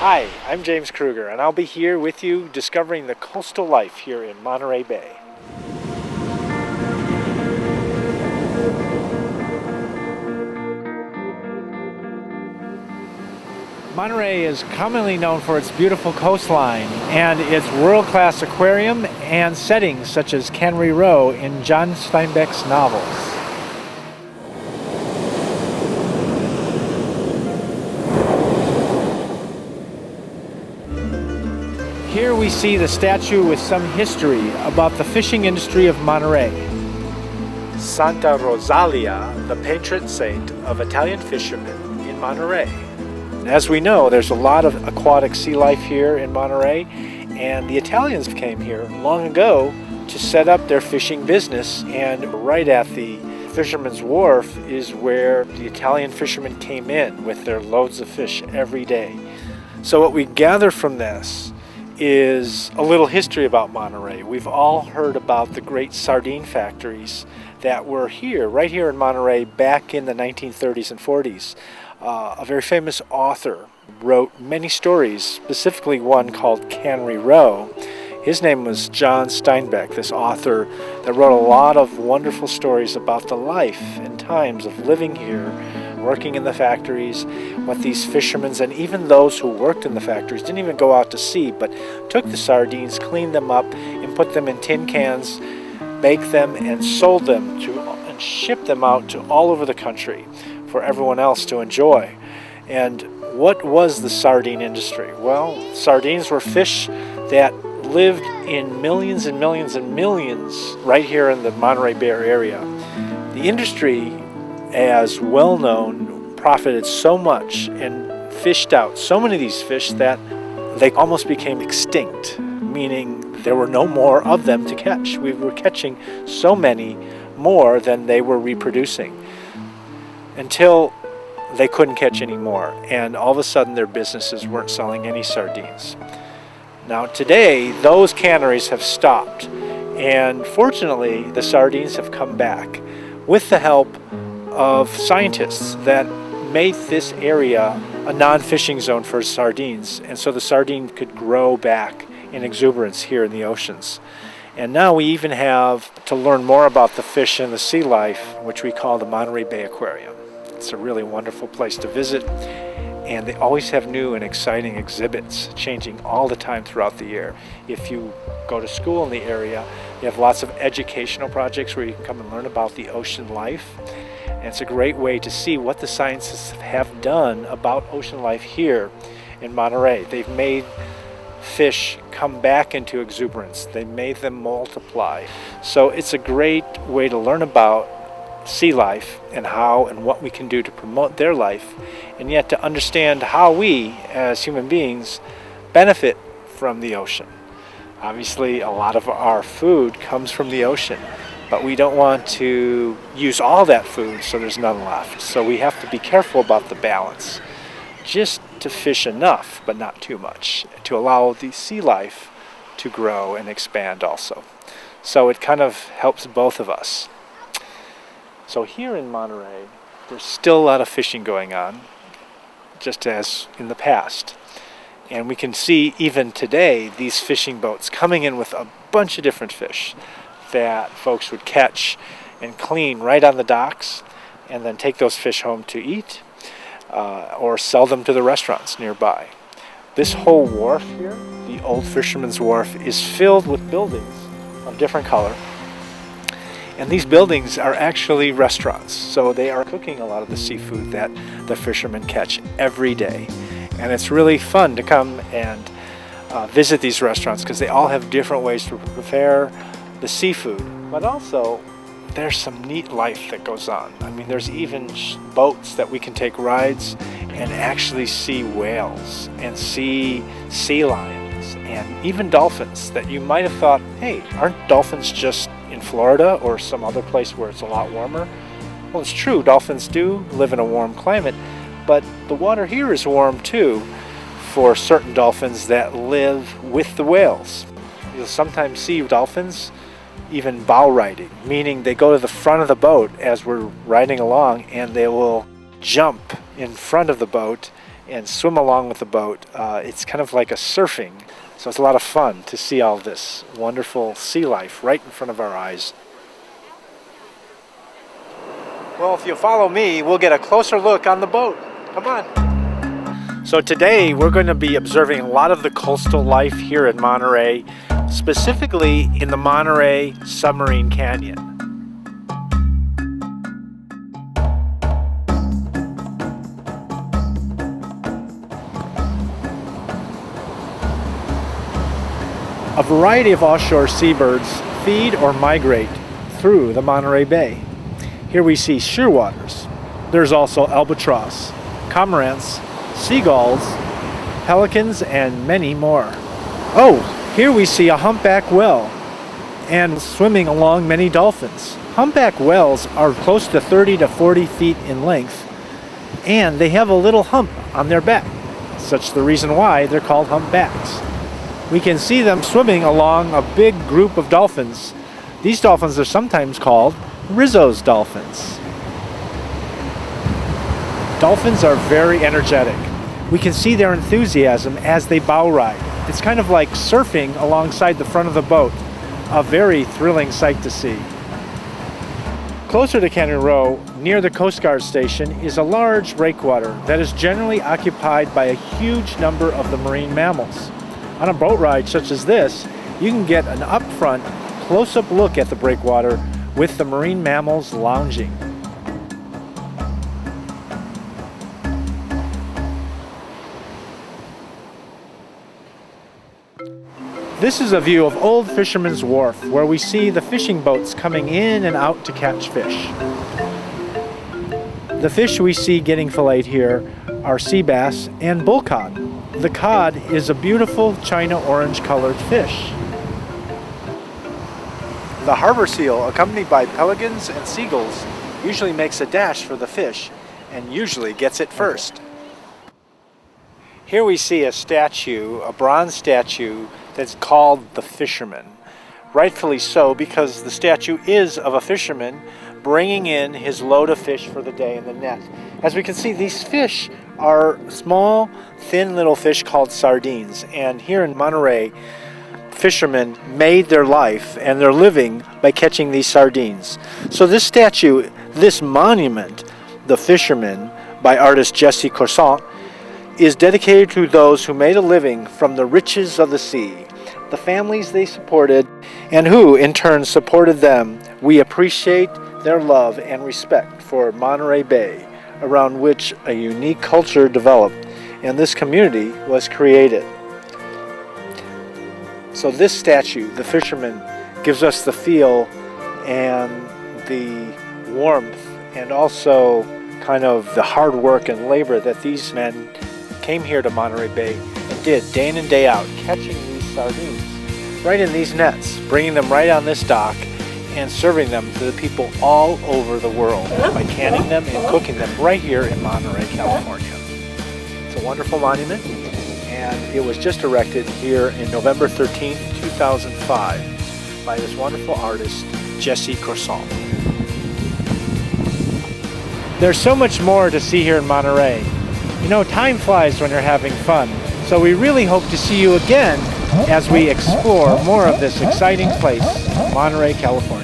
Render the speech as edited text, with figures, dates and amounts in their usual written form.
Hi, I'm James Krueger, and I'll be here with you discovering the coastal life here in Monterey Bay. Monterey is commonly known for its beautiful coastline and its world-class aquarium and settings such as Cannery Row in John Steinbeck's novels. Here we see the statue with some history about the fishing industry of Monterey. Santa Rosalia, the patron saint of Italian fishermen in Monterey. As we know, there's a lot of aquatic sea life here in Monterey, and the Italians came here long ago to set up their fishing business, and right at the Fisherman's Wharf is where the Italian fishermen came in with their loads of fish every day. So what we gather from this is a little history about Monterey. We've all heard about the great sardine factories that were here, right here in Monterey back in the 1930s and 40s. A very famous author wrote many stories, specifically one called Cannery Row. His name was John Steinbeck, this author that wrote a lot of wonderful stories about the life and times of living here, working in the factories, what these fishermen and even those who worked in the factories didn't even go out to sea, but took the sardines, cleaned them up, and put them in tin cans, baked them, and sold them and shipped them out to all over the country for everyone else to enjoy. And what was the sardine industry? Well, sardines were fish that lived in millions and millions and millions right here in the Monterey Bay area. The industry, as well known, profited so much and fished out so many of these fish that they almost became extinct, meaning there were no more of them to catch. We were catching so many more than they were reproducing until they couldn't catch any more, and all of a sudden their businesses weren't selling any sardines. Now today those canneries have stopped, and fortunately the sardines have come back with the help of scientists that made this area a non-fishing zone for sardines, and so the sardine could grow back in exuberance here in the oceans. And now we even have to learn more about the fish and the sea life, which we call the Monterey Bay Aquarium. It's a really wonderful place to visit, and they always have new and exciting exhibits changing all the time throughout the year. If you go to school in the area, you have lots of educational projects where you can come and learn about the ocean life. And it's a great way to see what the scientists have done about ocean life here in Monterey. They've made fish come back into exuberance. They made them multiply. So it's a great way to learn about sea life and how and what we can do to promote their life, and yet to understand how we as human beings benefit from the ocean. Obviously, a lot of our food comes from the ocean, but we don't want to use all that food so there's none left. So we have to be careful about the balance, just to fish enough but not too much, to allow the sea life to grow and expand also. So it kind of helps both of us. So here in Monterey, there's still a lot of fishing going on, just as in the past. And we can see even today these fishing boats coming in with a bunch of different fish that folks would catch and clean right on the docks, and then take those fish home to eat or sell them to the restaurants nearby. This whole wharf here, the old Fisherman's Wharf, is filled with buildings of different color. And these buildings are actually restaurants, so they are cooking a lot of the seafood that the fishermen catch every day. And it's really fun to come and visit these restaurants because they all have different ways to prepare the seafood, but also there's some neat life that goes on. I mean, there's even boats that we can take rides and actually see whales and see sea lions and even dolphins that you might have thought, hey, aren't dolphins just in Florida or some other place where it's a lot warmer? Well, it's true, dolphins do live in a warm climate, but the water here is warm too for certain dolphins that live with the whales. You'll sometimes see dolphins even bow riding, meaning they go to the front of the boat as we're riding along, and they will jump in front of the boat and swim along with the boat. It's kind of like a surfing, so it's a lot of fun to see all this wonderful sea life right in front of our eyes. Well, if you'll follow me, we'll get a closer look on the boat. Come on. So today we're going to be observing a lot of the coastal life here in Monterey, specifically in the Monterey Submarine Canyon. A variety of offshore seabirds feed or migrate through the Monterey Bay. Here we see shearwaters. There's also albatross, cormorants, seagulls, pelicans, and many more. Oh, here we see a humpback whale and swimming along many dolphins. Humpback whales are close to 30 to 40 feet in length, and they have a little hump on their back. Such the reason why they're called humpbacks. We can see them swimming along a big group of dolphins. These dolphins are sometimes called Rizzo's dolphins. Dolphins are very energetic. We can see their enthusiasm as they bow ride. It's kind of like surfing alongside the front of the boat. A very thrilling sight to see. Closer to Canyon Row, near the Coast Guard station, is a large breakwater that is generally occupied by a huge number of the marine mammals. On a boat ride such as this, you can get an up-front, close-up look at the breakwater with the marine mammals lounging. This is a view of Old Fisherman's Wharf, where we see the fishing boats coming in and out to catch fish. The fish we see getting filleted here are sea bass and bull cod. The cod is a beautiful china orange colored fish. The harbor seal, accompanied by pelicans and seagulls, usually makes a dash for the fish and usually gets it first. Here we see a statue, a bronze statue that's called the Fisherman. Rightfully so, because the statue is of a fisherman bringing in his load of fish for the day in the net. As we can see, these fish are small, thin little fish called sardines, and here in Monterey, fishermen made their life and their living by catching these sardines. So this statue, this monument, the Fisherman, by artist Jesse Krueger, is dedicated to those who made a living from the riches of the sea, the families they supported, and who in turn supported them. We appreciate their love and respect for Monterey Bay, around which a unique culture developed and this community was created. So this statue, the Fisherman, gives us the feel and the warmth and also kind of the hard work and labor that these men came here to Monterey Bay and did day in and day out, catching these sardines right in these nets, bringing them right on this dock and serving them to the people all over the world by canning them and cooking them right here in Monterey, California. It's a wonderful monument, and it was just erected here in November 13th, 2005 by this wonderful artist, Jesse Krueger. There's so much more to see here in Monterey. You know, time flies when you're having fun, so we really hope to see you again as we explore more of this exciting place, Monterey, California.